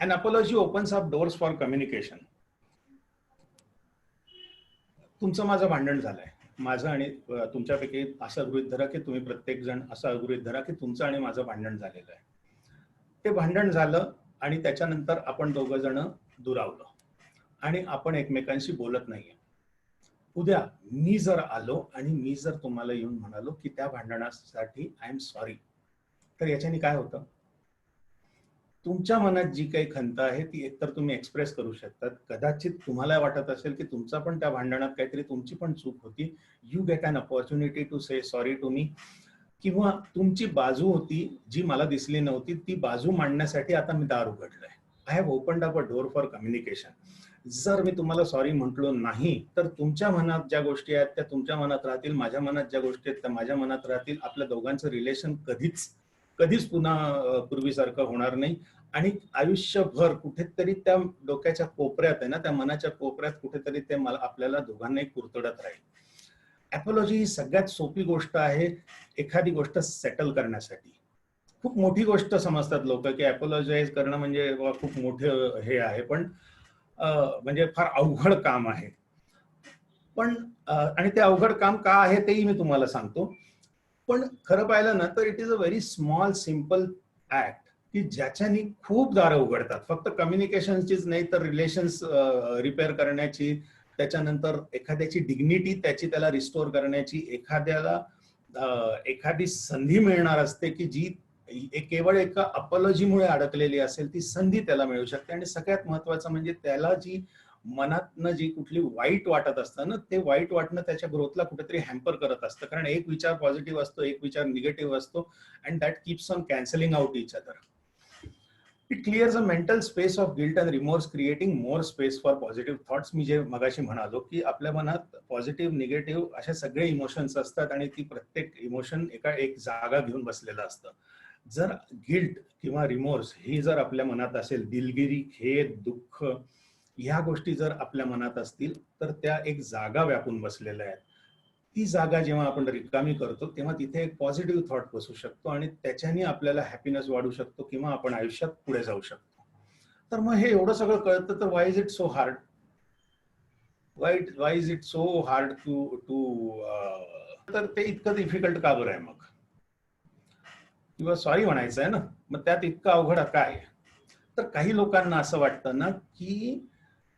An apology opens up doors for communication. तुमचं माझं भांडण झालंय, माझं आणि तुमच्यापैकी असं गृहीत धरा की तुम्ही प्रत्येक जण असं गृहीत धरा की तुमचं आणि माझं भांडण झालेलं आहे. ते भांडण झालं आणि त्याच्यानंतर आपण दोघं जण दुरावलो आणि आपण एकमेकांशी बोलत नाहीये. उद्या मी जर आलो आणि मी जर तुम्हाला येऊन म्हणालो की त्या भांडणासाठी आय एम सॉरी, तर याच्याने काय होतं? तुमच्या मनात जी काही खंत आहे ती एकतर तुम्ही एक्सप्रेस करू शकतात. कदाचित तुम्हाला वाटत असेल की तुमचा पण त्या भांडणात काहीतरी तुमची पण चूक होती. You get an opportunity to say sorry to me. किंवा तुमची बाजू होती जी मला दिसली नव्हती, ती बाजू मांडण्यासाठी आता मी दार उघडलंय. I have opened up a door for communication. जर मी तुम्हाला सॉरी म्हटलो नाही तर तुमच्या मनात ज्या गोष्टी आहेत त्या तुमच्या मनात राहतील, माझ्या मनात ज्या गोष्टी आहेत त्या माझ्या मनात राहतील. आपल्या दोघांचं रिलेशन कधीच पुन्हा पूर्वीसारखं होणार नाही आणि आयुष्यभर कुठेतरी त्या डोक्याच्या कोपऱ्यात आहे ना, त्या मनाच्या कोपऱ्यात कुठेतरी ते मला आपल्याला दोघांनाही कुरतडत राहील. ॲपॉलॉजी ही सगळ्यात सोपी गोष्ट आहे एखादी गोष्ट सेटल करण्यासाठी. खूप मोठी गोष्ट समजतात लोक की ॲपॉलॉजाइज करणं म्हणजे खूप मोठं हे आहे, पण म्हणजे फार अवघड काम आहे. पण आणि ते अवघड काम का आहे तेही मी तुम्हाला सांगतो. पण खरं पाहिलं ना तर it is a very small simple act की ज्याच्यानी खूप दारं उघडतात. फक्त कम्युनिकेशनचीच नाही तर रिलेशन्स रिपेअर करण्याची, त्याच्यानंतर एखाद्याची डिग्निटी त्याला रिस्टोर करण्याची, एखादी संधी मिळणार असते की जी केवळ एका अपॉलॉजीमुळे अडकलेली असेल, ती संधी त्याला मिळू शकते. आणि सगळ्यात महत्वाचं म्हणजे त्याला जी मनातनं जी कुठली वाईट वाटत असतं ना, ते वाईट वाटणं त्याच्या ग्रोथला कुठेतरी हॅम्पर करत असतं. कारण एक विचार पॉझिटिव्ह असतो, एक विचार निगेटिव्ह असतो, and that keeps on cancelling out each other. It clears a mental space of guilt and remorse, creating more space for positive thoughts. मी जे मगाशी म्हणालो की आपल्या मनात पॉझिटिव्ह निगेटिव्ह असे सगळे इमोशन्स असतात आणि ती प्रत्येक इमोशन एक जागा घेऊन बसलेलं असतं. जर गिल्ट किंवा रिमोर्स ही जर आपल्या मनात असेल, दिलगिरी, खेद, दुःख, ह्या गोष्टी जर आपल्या मनात असतील तर त्या एक जागा व्यापून बसलेल्या आहेत. ती जागा जेव्हा आपण रिकामी करतो तेव्हा तिथे एक पॉझिटिव्ह थॉट बसू शकतो आणि त्याच्याने आपल्याला हॅपीनेस वाढू शकतो किंवा आपण आयुष्यात पुढे जाऊ शकतो. तर मग हे एवढं सगळं कळतं तर why is it so hard? Why is it so hard to to तर ते इतकं डिफिकल्ट का बरं आहे मग? किंवा सॉरी म्हणायचं आहे ना, मग त्यात इतकं अवघड काय? तर काही लोकांना असं वाटतं ना की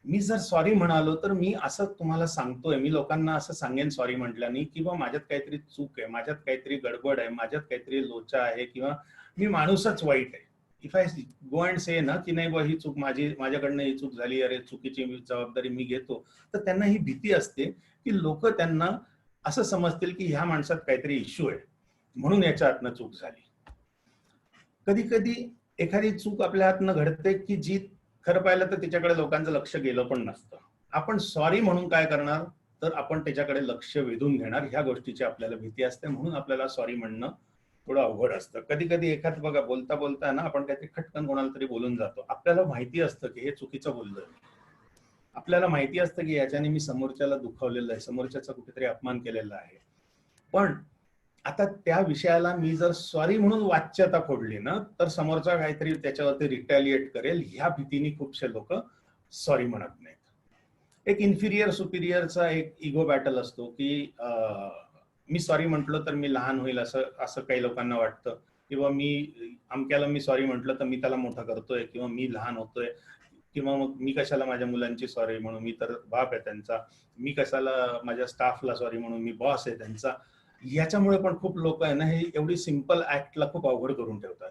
मी जर सॉरी म्हणालो तर मी असं तुम्हाला सांगतोय, मी लोकांना असं सांगेन सॉरी म्हटल्याने किंवा माझ्यात काहीतरी चूक आहे, माझ्यात काहीतरी गडबड आहे, माझ्यात काहीतरी लोचा आहे किंवा मी माणूसच वाईट आहे. If I go and say ना की नाही बा ही चूक माझ्याकडनं ही चूक झाली, अरे चुकीची जबाबदारी मी घेतो, तर त्यांना ही भीती असते की लोक त्यांना असं समजतील की ह्या माणसात काहीतरी इश्यू आहे म्हणून याच्या हातनं चूक झाली. कधी कधी एखादी चूक आपल्या हातनं घडते की जी खरं पाहिलं तर तिच्याकडे लोकांचं लक्ष गेलं पण नसतं. आपण सॉरी म्हणून काय करणार तर आपण त्याच्याकडे लक्ष वेधून घेणार, ह्या गोष्टीची आपल्याला भीती असते म्हणून आपल्याला सॉरी म्हणणं थोडं अवघड असतं. कधी कधी एखाद बघा बोलता बोलता ना आपण काहीतरी खटकन कोणाला तरी बोलून जातो, आपल्याला माहिती असतं की हे चुकीचं बोललोय, आपल्याला माहिती असतं की याच्याने मी समोरच्याला दुखावलेलं आहे, समोरच्याचा कुठेतरी अपमान केलेला आहे. पण आता त्या विषयाला मी जर सॉरी म्हणून वाच्यता फोडली ना तर समोरचा काहीतरी त्याच्यावरती रिटॅलिएट करेल, ह्या भीतीने खूपसे लोक सॉरी म्हणत नाहीत. एक इन्फिरियर सुपिरियरचा एक इगो बॅटल असतो की मी सॉरी म्हटलं तर मी लहान होईल असं असं काही लोकांना वाटतं, किंवा मी अमक्याला मी सॉरी म्हटलं तर मी त्याला मोठा करतोय किंवा मी लहान होतोय, किंवा मग मी कशाला माझ्या मुलांची सॉरी म्हणून, मी तर बाप आहे त्यांचा, मी कशाला माझ्या स्टाफला सॉरी म्हणून, मी बॉस आहे त्यांचा. याच्यामुळे पण खूप लोक आहे ना हे एवढी सिंपल ऍक्टला खूप अवघड करून ठेवतात.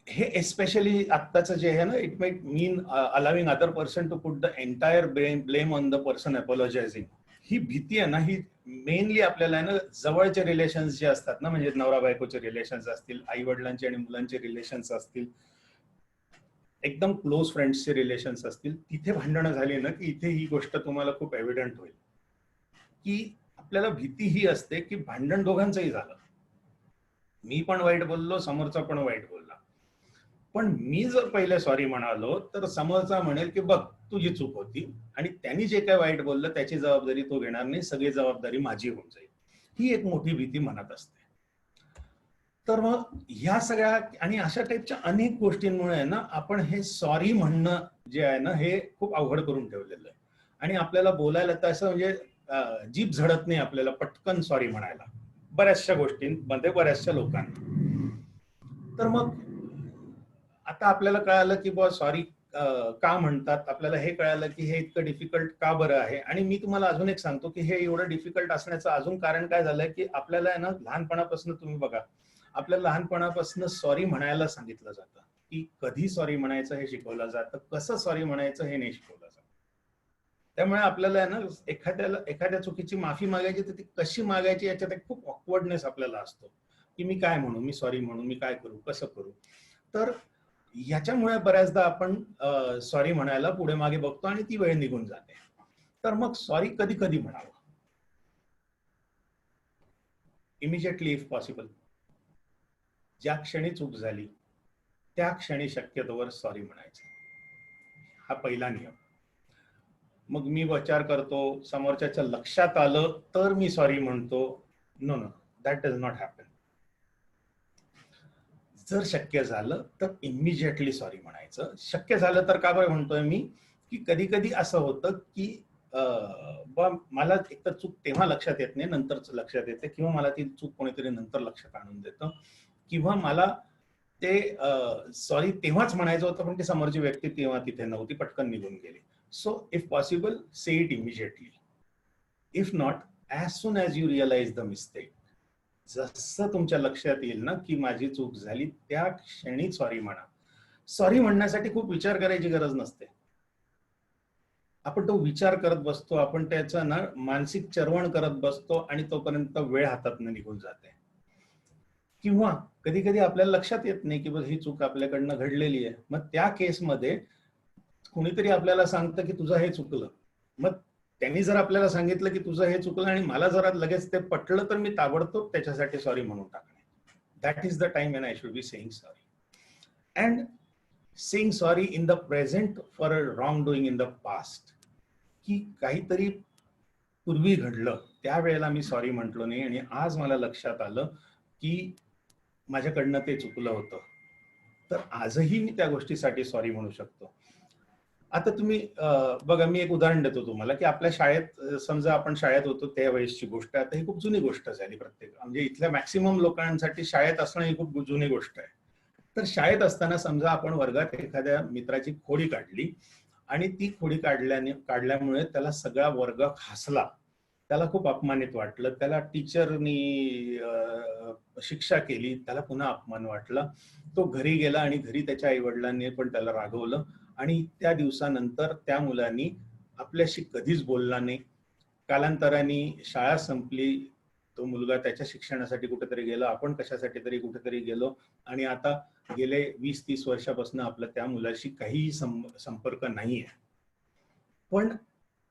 हे एस्पेशली आत्ताचं जे आहे ना, it might mean allowing other person to put the entire blame on the person apologising. ही भीती आहे ना, ही मेनली आपल्याला आहे ना जवळचे रिलेशन्स जे असतात ना, म्हणजे नवरा बायकोचे रिलेशन्स असतील, आई वडिलांचे आणि मुलांचे रिलेशन्स असतील, एकदम क्लोज फ्रेंड्सचे रिलेशन्स असतील, तिथे भांडणं झाली ना की इथे ही गोष्ट तुम्हाला खूप एव्हिडंट होईल की आपल्याला भीती ही असते की भांडण दोघांचंही झालं, मी पण वाईट बोललो, समोरचा पण वाईट बोलला, पण मी जर पहिले सॉरी म्हणालो तर समोरचा म्हणेल की बघ तुझी चूक होती आणि त्यांनी जे काय वाईट बोललं त्याची जबाबदारी तो घेणार नाही, सगळी जबाबदारी माझी होऊन जाईल. ही एक मोठी भीती मनात असते. तर मग ह्या सगळ्या आणि अशा टाईपच्या अनेक गोष्टींमुळे ना आपण हे सॉरी म्हणणं जे आहे ना हे खूप अवघड करून ठेवलेलं आहे. आणि आपल्याला बोलायला तर असं म्हणजे जीभ झडत नाही आपल्याला पटकन सॉरी म्हणायला बऱ्याचशा गोष्टींमध्ये बऱ्याचशा लोकांना. तर मग आता आपल्याला कळालं की बुवा सॉरी का म्हणतात, आपल्याला हे कळालं की हे इतकं डिफिकल्ट का बरं आहे. आणि मी तुम्हाला अजून एक सांगतो की हे एवढं डिफिकल्ट असण्याचं अजून कारण काय झालंय की आपल्याला आहे ना लहानपणापासून तुम्ही बघा, आपल्याला लहानपणापासून सॉरी म्हणायला सांगितलं जातं, की कधी सॉरी म्हणायचं हे शिकवलं जातं, कसं सॉरी म्हणायचं हे नाही शिकवलं जातं. त्यामुळे आपल्याला आहे ना एखाद्या चुकीची माफी मागायची तर ती कशी मागायची याच्यात एक खूप ऑकवर्डनेस आपल्याला असतो, की मी काय म्हणू, मी सॉरी म्हणू, मी काय करू, कसं करू. तर याच्यामुळे बऱ्याचदा आपण सॉरी म्हणायला पुढे मागे बघतो आणि ती वेळ निघून जाते. तर मग सॉरी कधी कधी म्हणावं, इमिजिएटली इफ पॉसिबल. ज्या क्षणी चूक झाली त्या क्षणी शक्यतोवर सॉरी म्हणायचं, हा पहिला नियम. मग मी विचार करतो, समोरच्याच्या लक्षात आलं तर मी सॉरी म्हणतो, no no, that does not happen. जर शक्य झालं तर इमिजिएटली सॉरी म्हणायचं. शक्य झालं तर का बरं म्हणतोय मी, की कधी कधी असं होतं की मला एक तर चूक तेव्हा लक्षात येत नाही, नंतरच लक्षात येते, किंवा मला ती चूक कोणीतरी नंतर लक्षात आणून देतं, किंवा मला ते सॉरी तेव्हाच म्हणायचं होतं पण ती समोरची व्यक्ती तेव्हा तिथे नव्हती, पटकन निघून गेली. So if possible say it immediately. If not, as soon as you realise the mistake, जसं तुमच्या लक्षात येईल ना की माझी चूक झाली त्या क्षणी सॉरी म्हणा. सॉरी म्हणण्यासाठी खूप विचार करायची गरज नसते. आपण तो विचार करत बसतो, आपण त्याचं ना मानसिक चरवण करत बसतो आणि तोपर्यंत वेळ हातातनं निघून जाते. किंवा कधी कधी आपल्याला लक्षात येत नाही की बस ही चूक आपल्याकडनं घडलेली आहे, मग त्या केसमध्ये कुणीतरी आपल्याला सांगतं की तुझं हे चुकलं. मग त्यांनी जर आपल्याला सांगितलं की तुझं हे चुकलं आणि मला जरा लगेच ते पटलं तर मी ताबडतोब त्याच्यासाठी सॉरी म्हणून टाकणे. That is the time when I should be saying sorry. And saying sorry in the present for a wrong doing in the past, की काहीतरी पूर्वी घडलं त्यावेळेला मी सॉरी म्हटलो नाही आणि आज मला लक्षात आलं की माझ्याकडनं ते चुकलं होतं, तर आजही मी त्या गोष्टीसाठी सॉरी म्हणू शकतो. आता तुम्ही बघा, मी एक उदाहरण देतो तुम्हाला की आपल्या शाळेत समजा आपण शाळेत होतो त्यावेळेसची गोष्ट. आता ही खूप जुनी गोष्ट झाली, प्रत्येक म्हणजे इथल्या मॅक्सिमम लोकांसाठी शाळेत असणं ही खूप जुनी गोष्ट आहे. तर शाळेत असताना समजा आपण वर्गात एखाद्या मित्राची खोडी काढली आणि ती खोडी काढल्यामुळे त्याला सगळा वर्ग हसला, त्याला खूप अपमानित वाटलं, त्याला टीचरनी शिक्षा केली, त्याला पुन्हा अपमान वाटला. तो घरी गेला आणि घरी त्याच्या आई वडिलांनी पण त्याला रागवलं आणि त्या दिवसानंतर त्या मुलांनी आपल्याशी कधीच बोलला नाही. कालांतराने शाळा संपली, तो मुलगा त्याच्या शिक्षणासाठी कुठेतरी गेला, आपण कशासाठी तरी कुठेतरी गेलो आणि आता गेले 20-30 वर्षापासून आपला त्या मुलाशी काही संपर्क नाहीये. पण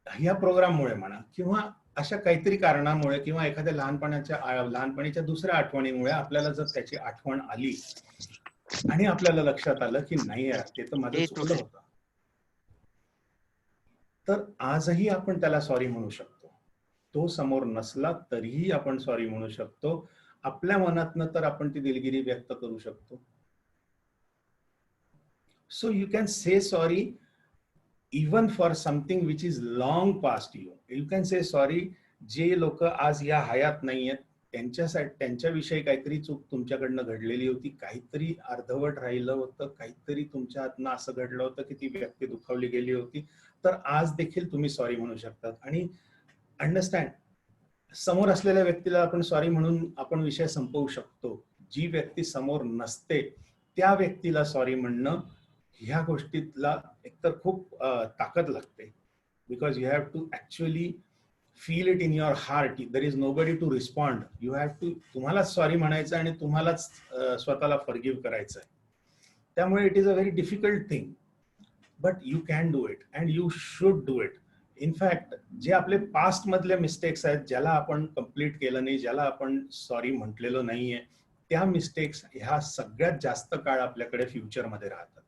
ह्या प्रोग्राममुळे म्हणा किंवा अशा काहीतरी कारणामुळे किंवा एखाद्या लहानपणीच्या दुसऱ्या आठवणीमुळे आपल्याला जर त्याची आठवण आली आणि आपल्याला लक्षात आलं की नाही यार, ते तर माझं चुकलं होतं, तर आजही आपण त्याला सॉरी म्हणू शकतो. तो समोर नसला तरीही आपण सॉरी म्हणू शकतो. आपल्या मनातनं तर आपण ती दिलगिरी व्यक्त करू शकतो. So you can say sorry even for something which is long past you. You can say sorry. जे लोक आज या हयात नाहीयेत त्यांच्यासाठी, त्यांच्याविषयी काहीतरी चूक तुमच्याकडनं घडलेली होती, काहीतरी अर्धवट राहिलं होतं, काहीतरी तुमच्या हातनं असं घडलं होतं की ती व्यक्ती दुखावली गेली होती, तर आज देखील तुम्ही सॉरी म्हणू शकतात. आणि अंडरस्टँड, समोर असलेल्या व्यक्तीला आपण सॉरी म्हणून आपण विषय संपवू शकतो. जी व्यक्ती समोर नसते त्या व्यक्तीला सॉरी म्हणणं, ह्या गोष्टीतला एकतर खूप ताकद लागते. Because you have to actually feel it in your heart. There is nobody to respond. You have to, तुम्हालाच सॉरी म्हणायचं आणि तुम्हालाच स्वतःला फॉरगिव्ह करायचं आहे. त्यामुळे it is a very difficult thing, but you can do it and you should do it. In fact जे आपले पास्ट मधले मिस्टेक्स आहेत, ज्याला आपण कम्प्लीट केलं नाही, ज्याला आपण सॉरी म्हटलेलं नाहीये, त्या मिस्टेक्स ह्या सगळ्यात जास्त काळ आपल्याकडे फ्युचरमध्ये राहतात.